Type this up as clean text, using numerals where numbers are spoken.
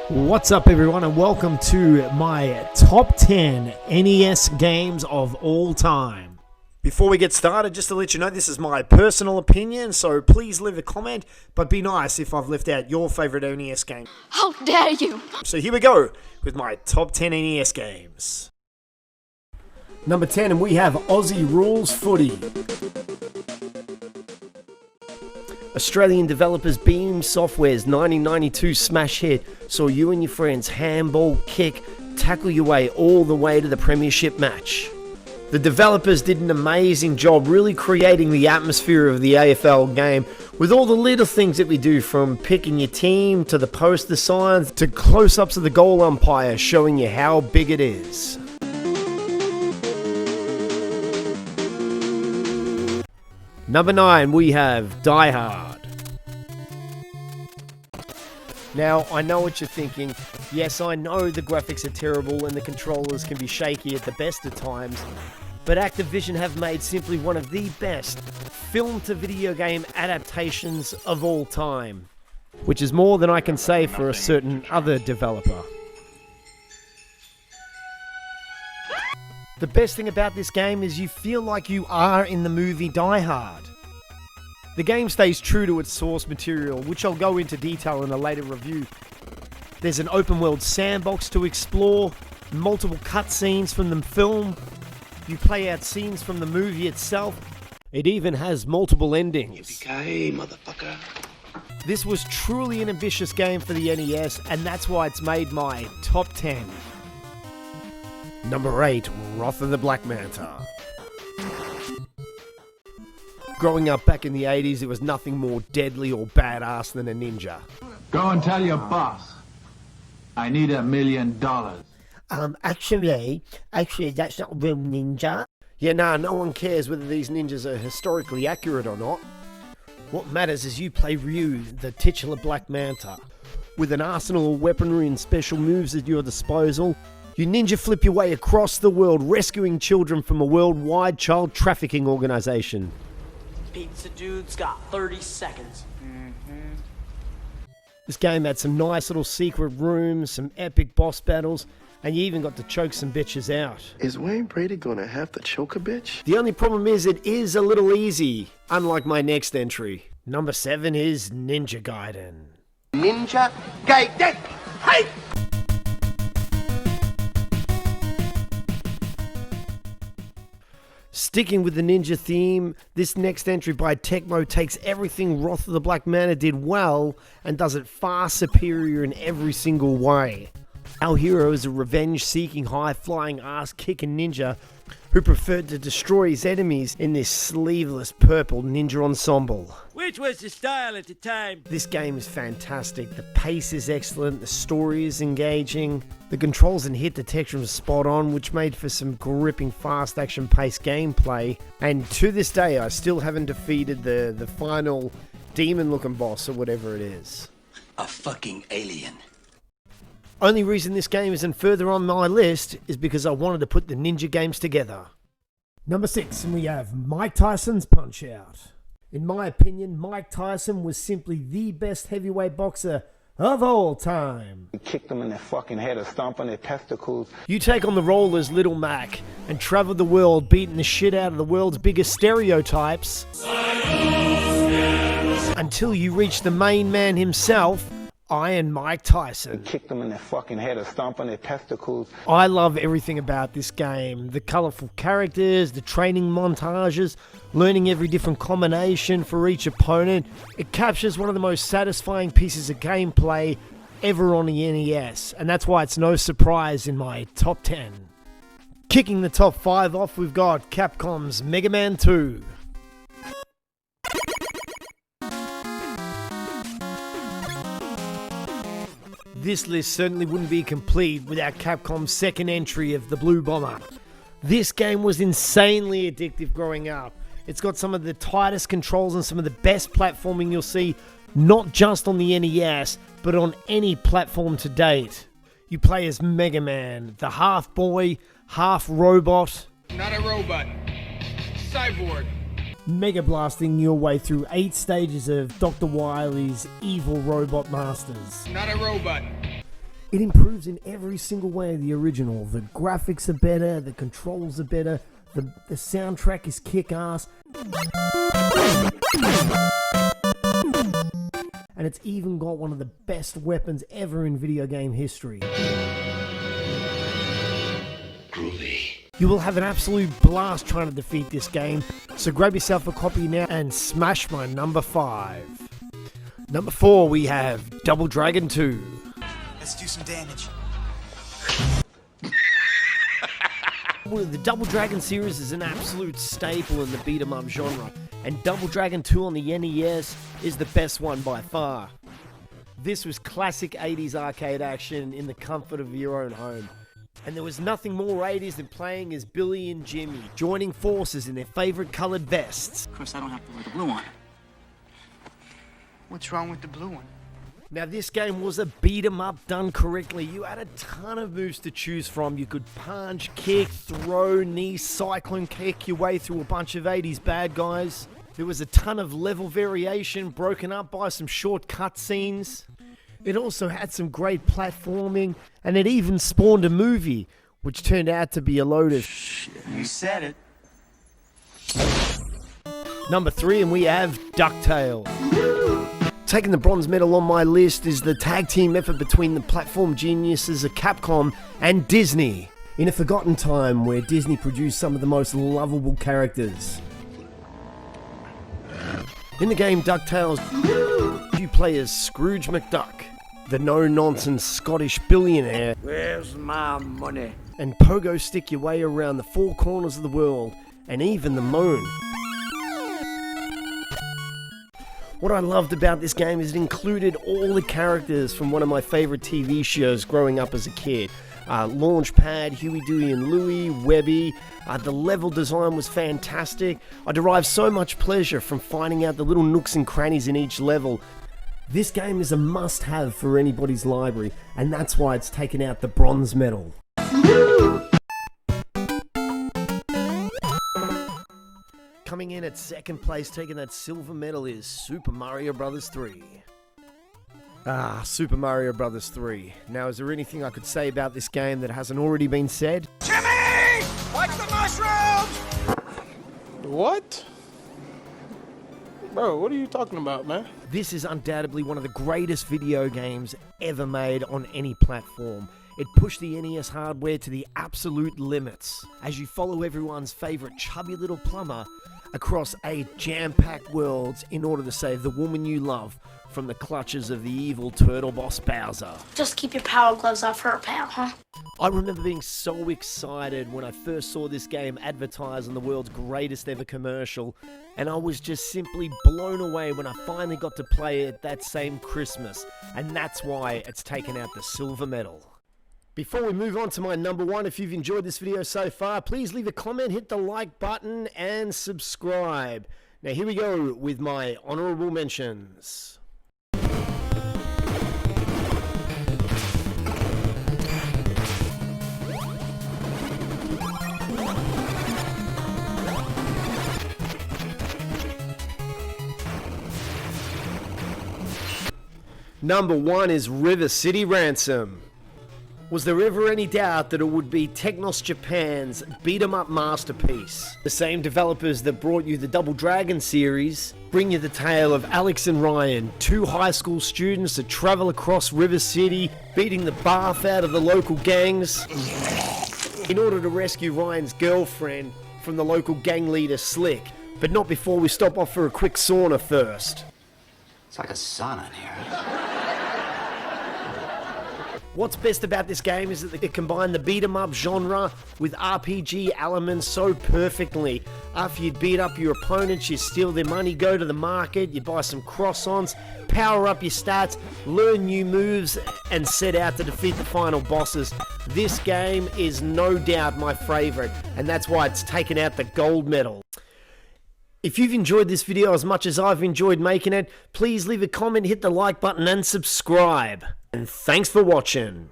What's up, everyone, and welcome to my top 10 NES games of all time. Before we get started, just to let you know, this is my personal opinion, so please leave a comment, but be nice if I've left out your favorite NES game. How dare you! So here we go with my top 10 NES games. Number 10, and we have Aussie Rules Footy. Australian developers Beam Software's 1992 smash hit saw you and your friends handball, kick, tackle your way all the way to the premiership match. The developers did an amazing job really creating the atmosphere of the AFL game with all the little things that we do, from picking your team to the poster signs to close-ups of the goal umpire showing you how big it is. Number 9, we have Die Hard. Now, I know what you're thinking. Yes, I know the graphics are terrible and the controllers can be shaky at the best of times, but Activision have made simply one of the best film-to-video game adaptations of all time, which is more than I can say for a certain other developer. The best thing about this game is you feel like you are in the movie Die Hard. The game stays true to its source material, which I'll go into detail in a later review. There's an open world sandbox to explore, multiple cutscenes from the film, you play out scenes from the movie itself. It even has multiple endings. Yippee-ki-yay, motherfucker. This was truly an ambitious game for the NES, and that's why it's made my top 10. Number 8, Wrath of the Black Manta. Growing up back in the 80s, there was nothing more deadly or badass than a ninja. Go and tell your boss. I need $1 million. Actually, that's not a real ninja. Yeah, no one cares whether these ninjas are historically accurate or not. What matters is you play Ryu, the titular Black Manta. With an arsenal of weaponry and special moves at your disposal, you ninja flip your way across the world, rescuing children from a worldwide child trafficking organization. Pizza dude's got 30 seconds. This game had some nice little secret rooms, some epic boss battles, and you even got to choke some bitches out. Is Wayne Brady gonna have to choke a bitch? The only problem is it is a little easy, unlike my next entry. Number 7 is Ninja Gaiden. Ninja Gaiden! Hey! Sticking with the ninja theme, this next entry by Tecmo takes everything Wrath of the Black Manta did well and does it far superior in every single way. Our hero is a revenge-seeking, high-flying, ass-kicking ninja who preferred to destroy his enemies in this sleeveless purple ninja ensemble. Which was the style at the time? This game is fantastic. The pace is excellent, the story is engaging, the controls and hit detection was spot on, which made for some gripping, fast action-paced gameplay. And to this day, I still haven't defeated the final demon-looking boss or whatever it is. A fucking alien. Only reason this game isn't further on my list is because I wanted to put the ninja games together. Number 6, and we have Mike Tyson's Punch-Out. In my opinion, Mike Tyson was simply the best heavyweight boxer of all time. You kick them in their fucking head or stomp on their testicles. You take on the role as Little Mac and travel the world beating the shit out of the world's biggest stereotypes until you reach the main man himself, Iron Mike Tyson. You kick them in their fucking head or stomp on their testicles. I love everything about this game. The colourful characters, the training montages, learning every different combination for each opponent. It captures one of the most satisfying pieces of gameplay ever on the NES, and that's why it's no surprise in my top 10. Kicking the top 5 off, we've got Capcom's Megaman 2. This list certainly wouldn't be complete without Capcom's second entry of the Blue Bomber. This game was insanely addictive growing up. It's got some of the tightest controls and some of the best platforming you'll see, not just on the NES, but on any platform to date. You play as Megaman, the half boy, half robot. Not a robot. Cyborg. Mega blasting your way through 8 stages of Dr. Wily's evil robot masters. Not a robot. It improves in every single way of the original. The graphics are better, the controls are better, the soundtrack is kick-ass. And it's even got one of the best weapons ever in video game history. You will have an absolute blast trying to defeat this game, so grab yourself a copy now and smash my number 5. Number 4, we have Double Dragon 2. Let's do some damage. Well, the Double Dragon series is an absolute staple in the beat-em-up genre, and Double Dragon 2 on the NES is the best one by far. This was classic 80s arcade action in the comfort of your own home. And there was nothing more 80s than playing as Billy and Jimmy, joining forces in their favorite colored vests. Of course, I don't have to wear the blue one. What's wrong with the blue one? Now, this game was a beat-em-up done correctly. You had a ton of moves to choose from. You could punch, kick, throw, knee, cyclone kick your way through a bunch of 80s bad guys. There was a ton of level variation broken up by some short cutscenes. It also had some great platforming, and it even spawned a movie, which turned out to be a load of shit. You said it. Number 3, and we have DuckTales. Taking the bronze medal on my list is the tag team effort between the platform geniuses of Capcom and Disney. In a forgotten time where Disney produced some of the most lovable characters. In the game DuckTales, you play as Scrooge McDuck, the no-nonsense Scottish billionaire. Where's my money? And pogo stick your way around the 4 corners of the world, and even the moon. What I loved about this game is it included all the characters from one of my favorite TV shows growing up as a kid. Launchpad, Huey, Dewey and Louie, Webby. The level design was fantastic. I derived so much pleasure from finding out the little nooks and crannies in each level. This game is a must-have for anybody's library, and that's why it's taken out the bronze medal. Coming in at second place, taking that silver medal, is Super Mario Bros. 3. Super Mario Bros. 3. Now, is there anything I could say about this game that hasn't already been said? Jimmy! Watch the mushrooms! What? Bro, what are you talking about, man? This is undoubtedly one of the greatest video games ever made on any platform. It pushed the NES hardware to the absolute limits as you follow everyone's favorite chubby little plumber across 8 jam-packed worlds in order to save the woman you love from the clutches of the evil turtle boss Bowser. Just keep your power gloves off her, pal, huh? I remember being so excited when I first saw this game advertised on the world's greatest ever commercial, and I was just simply blown away when I finally got to play it that same Christmas, and that's why it's taken out the silver medal. Before we move on to my number 1, if you've enjoyed this video so far, please leave a comment, hit the like button, and subscribe. Now here we go with my honorable mentions. Number 1 is River City Ransom. Was there ever any doubt that it would be Technos Japan's beat-em-up masterpiece? The same developers that brought you the Double Dragon series bring you the tale of Alex and Ryan, 2 high school students that travel across River City, beating the barf out of the local gangs in order to rescue Ryan's girlfriend from the local gang leader Slick. But not before we stop off for a quick sauna first. It's like a sauna in here. What's best about this game is that it combined the beat-em-up genre with RPG elements so perfectly. After you beat up your opponents, you steal their money, go to the market, you buy some cross-ons, power up your stats, learn new moves, and set out to defeat the final bosses. This game is no doubt my favourite, and that's why it's taken out the gold medal. If you've enjoyed this video as much as I've enjoyed making it, please leave a comment, hit the like button and subscribe. And thanks for watching.